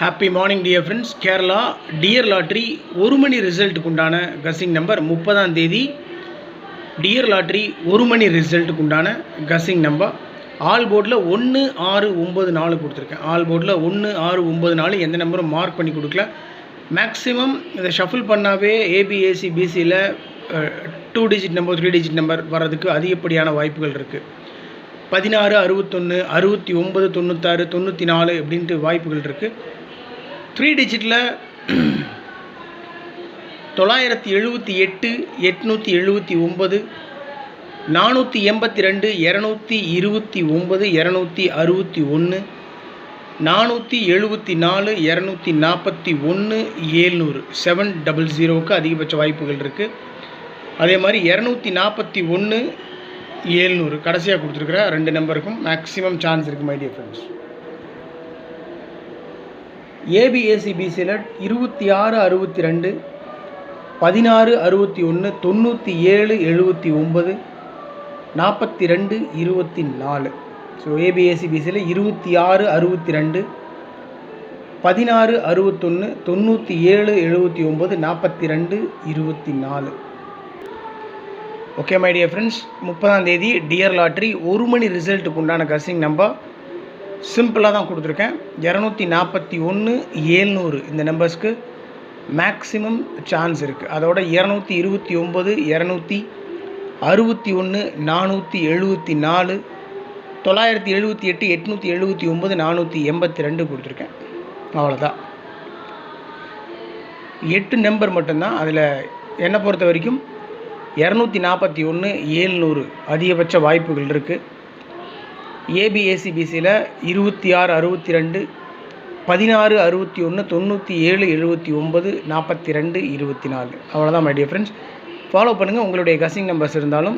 Happy morning dear friends. Kerala dear lottery ஒரு மணி ரிசல்ட்டுக்கு உண்டான கசிங் number 30ஆம் தேதி டியர் லாட்ரி ஒரு மணி ரிசல்ட்டுக்கு உண்டான கசிங் நம்பர் ஆல் போர்டில் 1694 கொடுத்துருக்கேன். ஆல் போர்டில் 1694 எந்த நம்பரும் மார்க் பண்ணி கொடுக்கல. மேக்ஸிமம் இதை ஷஃபில் பண்ணாவே ஏபிஏசி பிசியில் 2 டிஜிட் நம்பர் 3 டிஜிட் நம்பர் வர்றதுக்கு அதிகப்படியான வாய்ப்புகள் இருக்குது. 16, 61, 69, 96, 94 அப்படின்ட்டு வாய்ப்புகள் இருக்குது. 3 டிஜிட்டில் 978, 879, 482, 229, 261, 474, 241, 700 700க்கு அதிகபட்ச வாய்ப்புகள் இருக்குது. அதே மாதிரி 241, 700 கடைசியாக கொடுத்துருக்குற 2 நம்பருக்கும் மேக்ஸிமம் சான்ஸ் இருக்குது மை டியர் ஃப்ரெண்ட்ஸ். ஏபிஏசி பிசியில் 26, 62, 16, 61, 97, 79, 42, 24. ஸோ ஏபிஏசி பிசியில் 26, 62, 16, 61, 97, 79, 42, 24. ஓகே மை டியர் ஃப்ரெண்ட்ஸ், 30ஆம் தேதி டியர் லாட்ரி ஒரு மணி ரிசல்ட்டுக்கு உண்டான கசிங் நம்பர் சிம்பிளாக தான் கொடுத்துருக்கேன். 241, 700 இந்த நம்பர்ஸ்க்கு மேக்ஸிமம் சான்ஸ் இருக்குது. அதோட 229, 261, 474, 978, 879, 482 கொடுத்துருக்கேன். அவ்வளோதான். 8 நம்பர் மட்டும்தான். அதில் என்னை பொறுத்த வரைக்கும் 241, 700 அதிகபட்ச வாய்ப்புகள் இருக்குது. ஏபிஏசி பிசியில் 26, 62, 16, 61, 97, 79, 42, 24. அவ்வளோதான் மை டியர் ஃப்ரெண்ட்ஸ். ஃபாலோ பண்ணுங்கள். உங்களுடைய கசிங் நம்பர்ஸ் இருந்தாலும்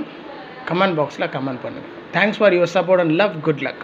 கமெண்ட் பாக்ஸில் கமெண்ட் பண்ணுங்கள். Thanks for your support and love. Good luck.